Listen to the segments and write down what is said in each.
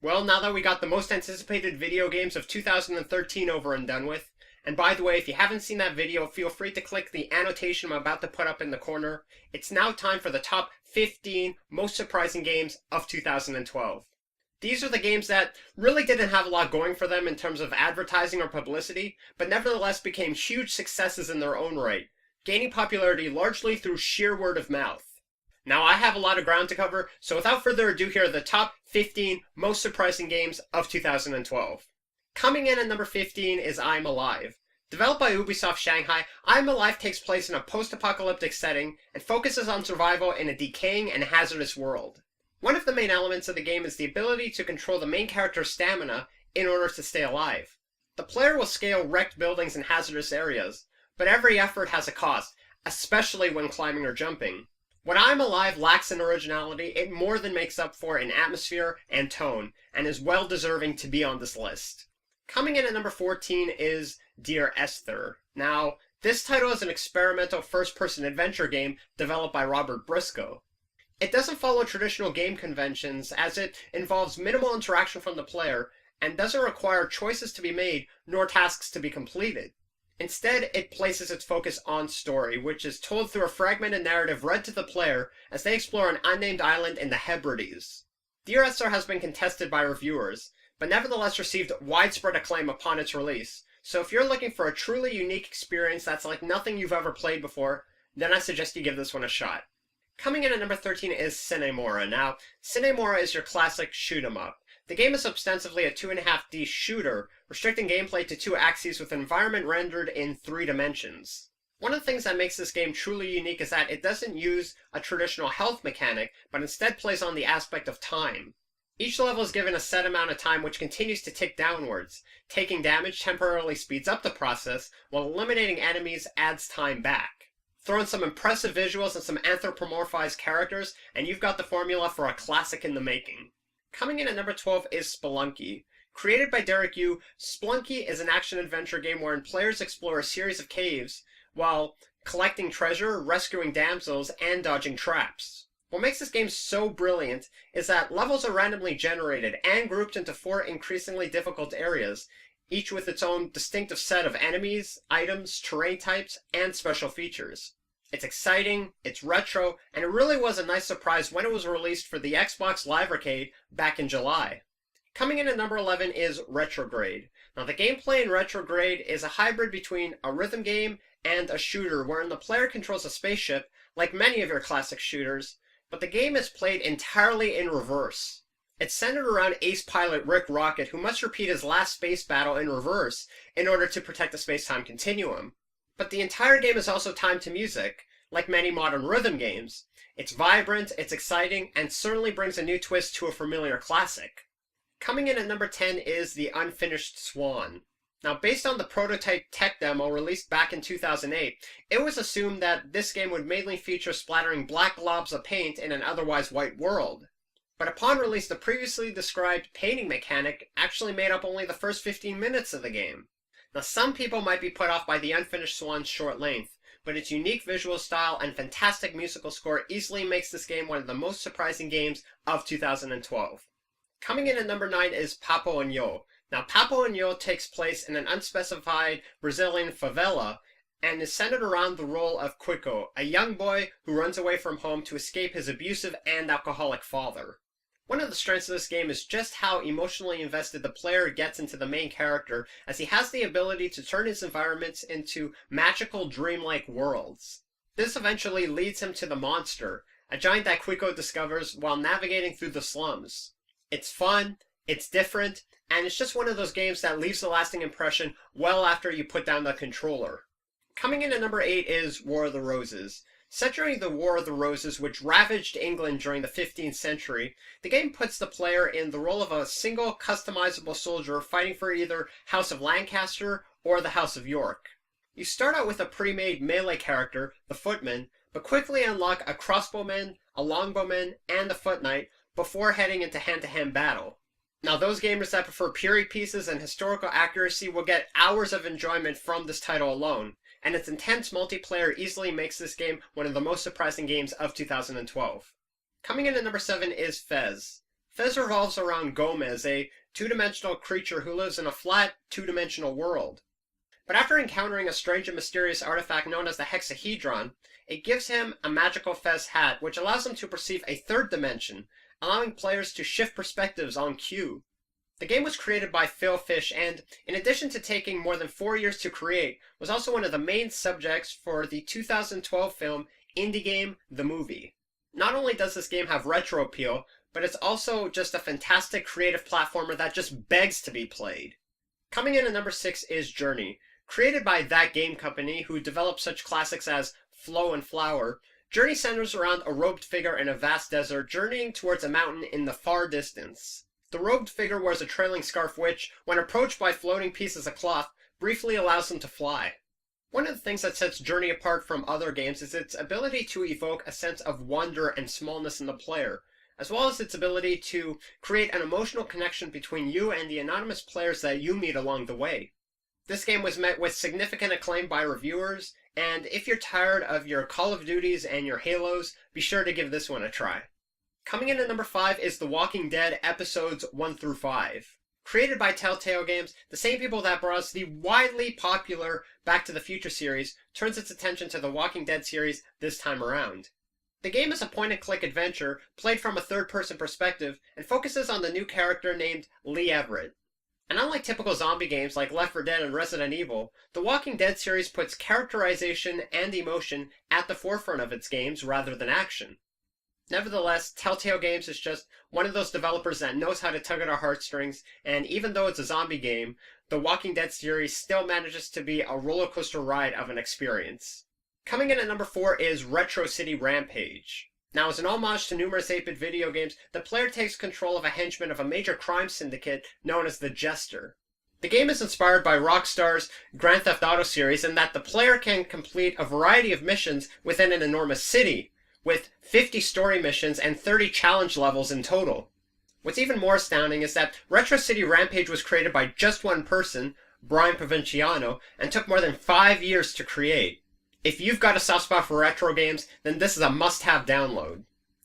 Well, now that we got the most anticipated video games of 2013 over and done with, and by the way, if you haven't seen that video, feel free to click the annotation I'm about to put up in the corner. It's now time for the top 15 most surprising games of 2012. These are the games that really didn't have a lot going for them in terms of advertising or publicity, but nevertheless became huge successes in their own right, gaining popularity largely through sheer word of mouth. Now, I have a lot of ground to cover, so without further ado, here are the top 15 most surprising games of 2012. Coming in at number 15 is I'm Alive. Developed by Ubisoft Shanghai, I'm Alive takes place in a post-apocalyptic setting and focuses on survival in a decaying and hazardous world. One of the main elements of the game is the ability to control the main character's stamina in order to stay alive. The player will scale wrecked buildings in hazardous areas, but every effort has a cost, especially when climbing or jumping. What I'm Alive lacks in originality, it more than makes up for in atmosphere and tone, and is well deserving to be on this list. Coming in at number 14 is Dear Esther. Now, this title is an experimental first-person adventure game developed by Robert Briscoe. It doesn't follow traditional game conventions, as it involves minimal interaction from the player, and doesn't require choices to be made, nor tasks to be completed. Instead, it places its focus on story, which is told through a fragmented narrative read to the player as they explore an unnamed island in the Hebrides. Dear Esther has been contested by reviewers, but nevertheless received widespread acclaim upon its release, so if you're looking for a truly unique experience that's like nothing you've ever played before, then I suggest you give this one a shot. Coming in at number 13 is SINE. Now, SINE is your classic shoot-'em-up. The game is ostensibly a 2.5D shooter, restricting gameplay to two axes with an environment rendered in 3 dimensions. One of the things that makes this game truly unique is that it doesn't use a traditional health mechanic, but instead plays on the aspect of time. Each level is given a set amount of time which continues to tick downwards. Taking damage temporarily speeds up the process, while eliminating enemies adds time back. Throw in some impressive visuals and some anthropomorphized characters, and you've got the formula for a classic in the making. Coming in at number 12 is Spelunky. Created by Derek Yu, Spelunky is an action-adventure game wherein players explore a series of caves while collecting treasure, rescuing damsels, and dodging traps. What makes this game so brilliant is that levels are randomly generated and grouped into 4 increasingly difficult areas, each with its own distinctive set of enemies, items, terrain types, and special features. It's exciting, it's retro, and it really was a nice surprise when it was released for the Xbox Live Arcade back in July. Coming in at number 11 is Retrograde. Now, the gameplay in Retrograde is a hybrid between a rhythm game and a shooter, wherein the player controls a spaceship, like many of your classic shooters, but the game is played entirely in reverse. It's centered around ace pilot Rick Rocket, who must repeat his last space battle in reverse in order to protect the space-time continuum. But the entire game is also timed to music, like many modern rhythm games. It's vibrant, it's exciting, and certainly brings a new twist to a familiar classic. Coming in at number 10 is the unfinished SWAN. Now, based on the prototype tech demo released back in 2008, it was assumed that this game would mainly feature splattering black globs of paint in an otherwise white world. But upon release, the previously described painting mechanic actually made up only the first 15 minutes of the game. Now, some people might be put off by the unfinished SWAN's short length, but its unique visual style and fantastic musical score easily makes this game one of the most surprising games of 2012. Coming in at number 9 is PAPO and Yo. Now, PAPO and Yo takes place in an unspecified Brazilian favela and is centered around the role of Quico, a young boy who runs away from home to escape his abusive and alcoholic father. One of the strengths of this game is just how emotionally invested the player gets into the main character, as he has the ability to turn his environments into magical, dreamlike worlds. This eventually leads him to the monster, a giant that Quico discovers while navigating through the slums. It's fun, it's different, and it's just one of those games that leaves a lasting impression well after you put down the controller. Coming in at number 8 is War of the Roses. Set during the War of the Roses, which ravaged England during the 15th century, the game puts the player in the role of a single customizable soldier fighting for either House of Lancaster or the House of York. You start out with a pre-made melee character, the Footman, but quickly unlock a crossbowman, a longbowman, and a foot knight before heading into hand-to-hand battle. Now, those gamers that prefer period pieces and historical accuracy will get hours of enjoyment from this title alone, and its intense multiplayer easily makes this game one of the most surprising games of 2012. Coming in at number 7 is Fez. Fez revolves around Gomez, a two-dimensional creature who lives in a flat, two-dimensional world. But after encountering a strange and mysterious artifact known as the hexahedron, it gives him a magical Fez hat, which allows him to perceive a third dimension, allowing players to shift perspectives on cue. The game was created by Phil Fish and, in addition to taking more than 4 years to create, was also one of the main subjects for the 2012 film Indie Game, The Movie. Not only does this game have retro appeal, but it's also just a fantastic creative platformer that just begs to be played. Coming in at number 6 is Journey. Created by That Game Company, who developed such classics as Flow and Flower, Journey centers around a robed figure in a vast desert journeying towards a mountain in the far distance. The robed figure wears a trailing scarf which, when approached by floating pieces of cloth, briefly allows him to fly. One of the things that sets Journey apart from other games is its ability to evoke a sense of wonder and smallness in the player, as well as its ability to create an emotional connection between you and the anonymous players that you meet along the way. This game was met with significant acclaim by reviewers, and if you're tired of your Call of Duties and your Halos, be sure to give this one a try. Coming in at number 5 is The Walking Dead Episodes 1 through 5. Created by Telltale Games, the same people that brought us the widely popular Back to the Future series turns its attention to the Walking Dead series this time around. The game is a point-and-click adventure played from a third-person perspective and focuses on the new character named Lee Everett. And unlike typical zombie games like Left 4 Dead and Resident Evil, the Walking Dead series puts characterization and emotion at the forefront of its games rather than action. Nevertheless, Telltale Games is just one of those developers that knows how to tug at our heartstrings, and even though it's a zombie game, the Walking Dead series still manages to be a roller coaster ride of an experience. Coming in at number 4 is Retro City Rampage. Now, as an homage to numerous 8-bit video games, the player takes control of a henchman of a major crime syndicate known as the Jester. The game is inspired by Rockstar's Grand Theft Auto series in that the player can complete a variety of missions within an enormous city, with 50 story missions and 30 challenge levels in total. What's even more astounding is that Retro City Rampage was created by just one person, Brian Provinciano, and took more than 5 years to create. If you've got a soft spot for retro games, then this is a must-have download.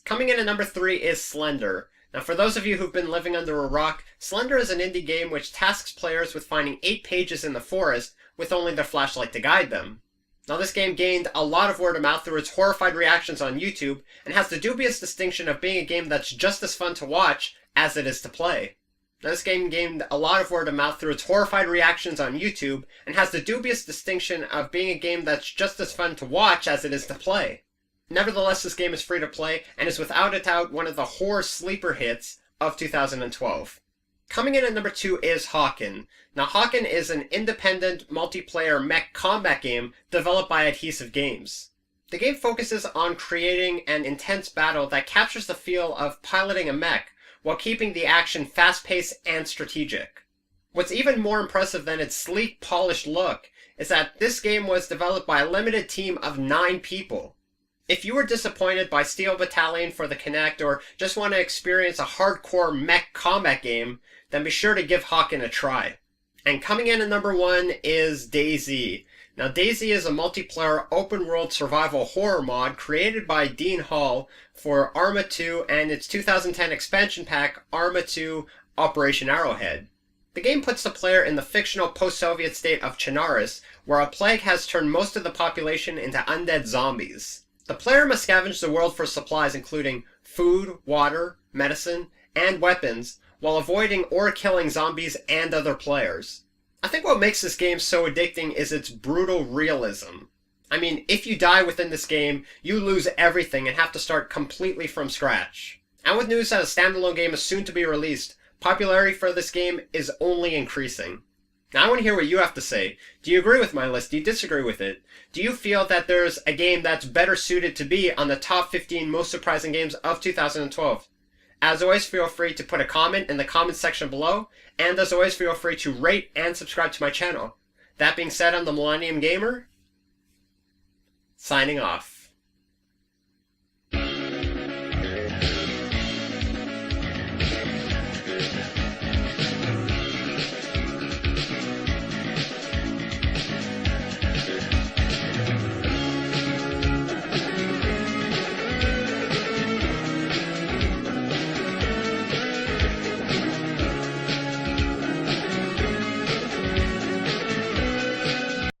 Coming in at number 3 is Slender. Now, for those of you who've been living under a rock, Slender is an indie game which tasks players with finding 8 pages in the forest with only their flashlight to guide them. Now, this game gained a lot of word of mouth through its horrified reactions on YouTube, and has the dubious distinction of being a game that's just as fun to watch as it is to play. Now, this game gained a lot of word of mouth through its horrified reactions on YouTube, and has the dubious distinction of being a game that's just as fun to watch as it is to play. Nevertheless, this game is free to play, and is without a doubt one of the horror sleeper hits of 2012. Coming in at number 2 is HAWKEN. Now, HAWKEN is an independent multiplayer mech combat game developed by Adhesive Games. The game focuses on creating an intense battle that captures the feel of piloting a mech, while keeping the action fast-paced and strategic. What's even more impressive than its sleek, polished look is that this game was developed by a limited team of 9 people. If you were disappointed by Steel Battalion for the Kinect, or just want to experience a hardcore mech combat game, then be sure to give HAWKEN a try. And coming in at number 1 is DayZ. Now, DayZ is a multiplayer open-world survival horror mod created by Dean Hall for Arma 2 and its 2010 expansion pack, Arma 2 Operation Arrowhead. The game puts the player in the fictional post-Soviet state of Chernarus, where a plague has turned most of the population into undead zombies. The player must scavenge the world for supplies including food, water, medicine, and weapons, while avoiding or killing zombies and other players. I think what makes this game so addicting is its brutal realism. I mean, if you die within this game, you lose everything and have to start completely from scratch. And with news that a standalone game is soon to be released, popularity for this game is only increasing. Now, I want to hear what you have to say. Do you agree with my list? Do you disagree with it? Do you feel that there's a game that's better suited to be on the top 15 most surprising games of 2012? As always, feel free to put a comment in the comment section below, and as always, feel free to rate and subscribe to my channel. That being said, I'm the Millennium Gamer, signing off.